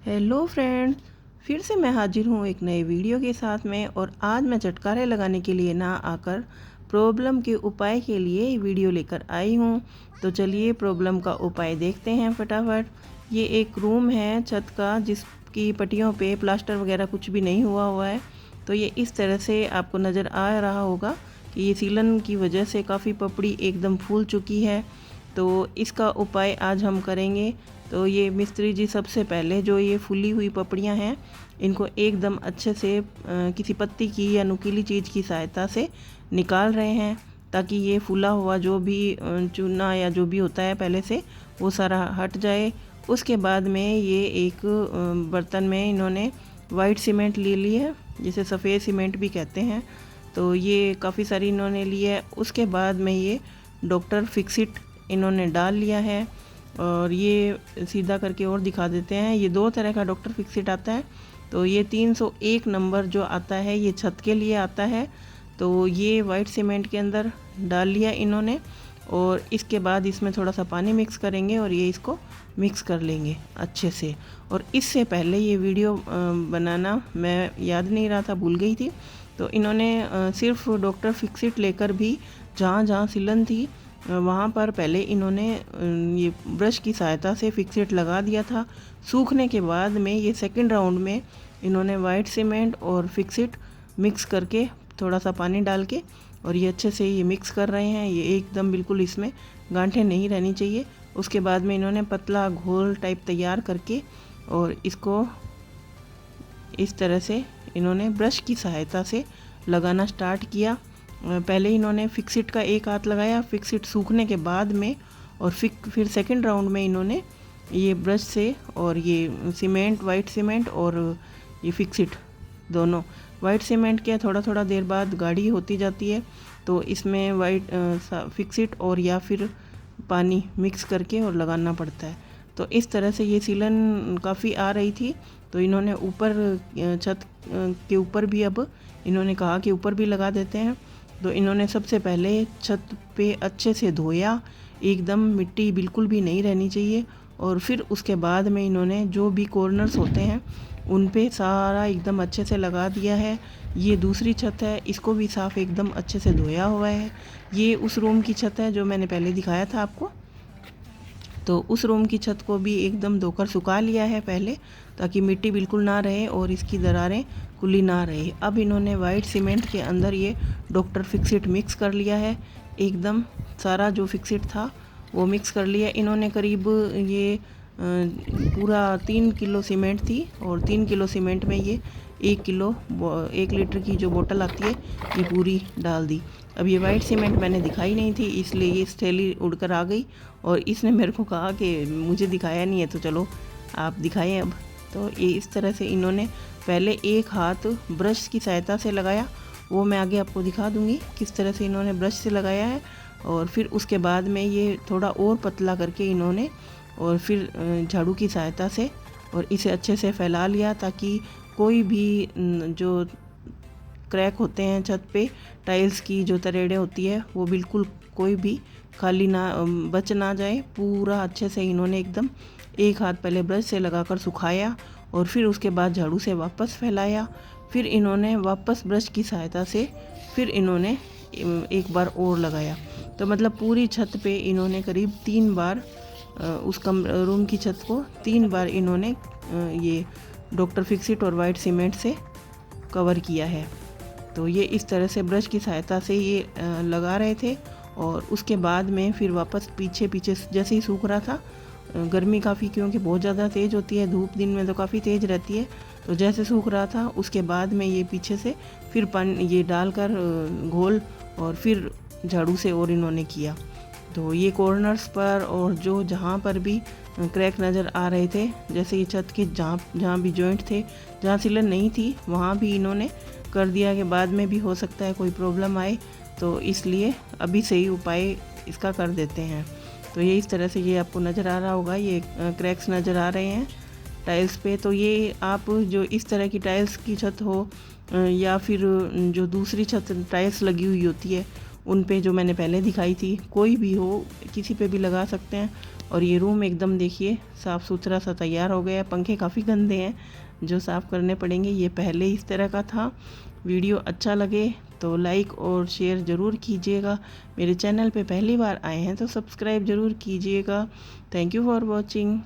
Hello friend, फिर से मैं हाजिर हूँ एक नए वीडियो के साथ में। और आज मैं चटकारे लगाने के लिए ना आकर प्रॉब्लम के उपाय के लिए वीडियो लेकर आई हूँ। तो चलिए प्रॉब्लम का उपाय देखते हैं फटाफट। ये एक रूम है छत का जिसकी पट्टियों पे प्लास्टर वगैरह कुछ भी नहीं हुआ है। तो ये इस तरह से आपको नज़र आ रहा होगा कि ये सीलन की वजह से काफ़ी पपड़ी एकदम फूल चुकी है। तो इसका उपाय आज हम करेंगे। तो ये मिस्त्री जी सबसे पहले जो ये फूली हुई पपड़ियाँ हैं इनको एकदम अच्छे से किसी पत्ती की या नुकीली चीज़ की सहायता से निकाल रहे हैं, ताकि ये फूला हुआ जो भी चूना या जो भी होता है पहले से वो सारा हट जाए। उसके बाद में ये एक बर्तन में इन्होंने वाइट सीमेंट ले ली है, जिसे सफ़ेद सीमेंट भी कहते हैं। तो ये काफ़ी सारी इन्होंने ली है। उसके बाद में ये डॉक्टर फिक्सिट इन्होंने डाल लिया है। और ये सीधा करके और दिखा देते हैं, ये दो तरह का डॉक्टर फिक्सिट आता है। तो ये 301 नंबर जो आता है ये छत के लिए आता है। तो ये वाइट सीमेंट के अंदर डाल लिया इन्होंने, और इसके बाद इसमें थोड़ा सा पानी मिक्स करेंगे और ये इसको मिक्स कर लेंगे अच्छे से। और इससे पहले ये वीडियो बनाना मैं याद नहीं रहा था, भूल गई थी। तो इन्होंने सिर्फ डॉक्टर फिक्सिट लेकर भी जहाँ जहाँ सिलन थी वहाँ पर पहले इन्होंने ये ब्रश की सहायता से फिक्सिट लगा दिया था। सूखने के बाद में ये सेकंड राउंड में इन्होंने वाइट सीमेंट और फिक्सिट मिक्स करके थोड़ा सा पानी डाल के और ये अच्छे से ये मिक्स कर रहे हैं। ये एकदम बिल्कुल इसमें गांठें नहीं रहनी चाहिए। उसके बाद में इन्होंने पतला घोल टाइप तैयार करके और इसको इस तरह से इन्होंने ब्रश की सहायता से लगाना स्टार्ट किया। पहले इन्होंने फिक्सिट का एक हाथ लगाया, फिक्सिट सूखने के बाद में, और फिर सेकंड राउंड में इन्होंने ये ब्रश से और ये सीमेंट, वाइट सीमेंट और ये फिक्सिट दोनों, वाइट सीमेंट के थोड़ा थोड़ा देर बाद गाढ़ी होती जाती है। तो इसमें वाइट फिक्सिट और या फिर पानी मिक्स करके और लगाना पड़ता है। तो इस तरह से ये सीलन काफ़ी आ रही थी। तो इन्होंने ऊपर छत के ऊपर भी अब इन्होंने कहा कि ऊपर भी लगा देते हैं। तो इन्होंने सबसे पहले छत पे अच्छे से धोया, एकदम मिट्टी बिल्कुल भी नहीं रहनी चाहिए। और फिर उसके बाद में इन्होंने जो भी कॉर्नर्स होते हैं उन पे सारा एकदम अच्छे से लगा दिया है। ये दूसरी छत है, इसको भी साफ़ एकदम अच्छे से धोया हुआ है। ये उस रूम की छत है जो मैंने पहले दिखाया था आपको। तो उस रूम की छत को भी एकदम धोकर सुखा लिया है पहले, ताकि मिट्टी बिल्कुल ना रहे और इसकी दरारें खुली ना रहे। अब इन्होंने वाइट सीमेंट के अंदर ये डॉक्टर फिक्सिट मिक्स कर लिया है। एकदम सारा जो फिक्सिट था वो मिक्स कर लिया इन्होंने। करीब ये पूरा 3 किलो सीमेंट थी, और 3 किलो सीमेंट में ये 1 लीटर की जो बोतल आती है ये पूरी डाल दी। अब ये वाइट सीमेंट मैंने दिखाई नहीं थी, इसलिए ये थैली उड़कर आ गई और इसने मेरे को कहा कि मुझे दिखाया नहीं है तो चलो आप दिखाएं अब। तो ये इस तरह से इन्होंने पहले एक हाथ ब्रश की सहायता से लगाया, वो मैं आगे आपको दिखा दूंगी किस तरह से इन्होंने ब्रश से लगाया है। और फिर उसके बाद में ये थोड़ा और पतला करके इन्होंने और फिर झाड़ू की सहायता से और इसे अच्छे से फैला लिया, ताकि कोई भी जो क्रैक होते हैं छत पे, टाइल्स की जो तरेड़े होती है वो बिल्कुल कोई भी खाली ना बच ना जाए। पूरा अच्छे से इन्होंने एकदम एक हाथ पहले ब्रश से लगाकर सुखाया और फिर उसके बाद झाड़ू से वापस फैलाया। फिर इन्होंने वापस ब्रश की सहायता से फिर इन्होंने एक बार और लगाया। तो मतलब पूरी छत पे इन्होंने करीब 3 बार उस रूम की छत को 3 बार इन्होंने ये डॉक्टर फिक्सिट और वाइट सीमेंट से कवर किया है। तो ये इस तरह से ब्रश की सहायता से ये लगा रहे थे। और उसके बाद में फिर वापस पीछे जैसे ही सूख रहा था, गर्मी काफ़ी क्योंकि बहुत ज़्यादा तेज़ होती है, धूप दिन में तो काफ़ी तेज़ रहती है। तो जैसे सूख रहा था उसके बाद में ये पीछे से फिर पानी ये डालकर घोल और फिर झाड़ू से और इन्होंने किया। तो ये कॉर्नर्स पर और जो जहाँ पर भी क्रैक नज़र आ रहे थे, जैसे ये छत के जहाँ भी जॉइंट थे, जहाँ सिलन नहीं थी वहाँ भी इन्होंने कर दिया कि बाद में भी हो सकता है कोई प्रॉब्लम आए, तो इसलिए अभी से ही उपाय इसका कर देते हैं। तो ये इस तरह से ये आपको नज़र आ रहा होगा, ये क्रैक्स नज़र आ रहे हैं टाइल्स पे। तो ये आप जो इस तरह की टाइल्स की छत हो या फिर जो दूसरी छत टाइल्स लगी हुई होती है उन पे जो मैंने पहले दिखाई थी। कोई भी हो, किसी पे भी लगा सकते हैं। और ये रूम एकदम देखिए साफ़ सुथरा सा तैयार हो गया है। पंखे काफ़ी गंदे हैं जो साफ़ करने पड़ेंगे। ये पहले इस तरह का था। वीडियो अच्छा लगे तो लाइक और शेयर ज़रूर कीजिएगा। मेरे चैनल पे पहली बार आए हैं तो सब्सक्राइब ज़रूर कीजिएगा। Thank you for watching.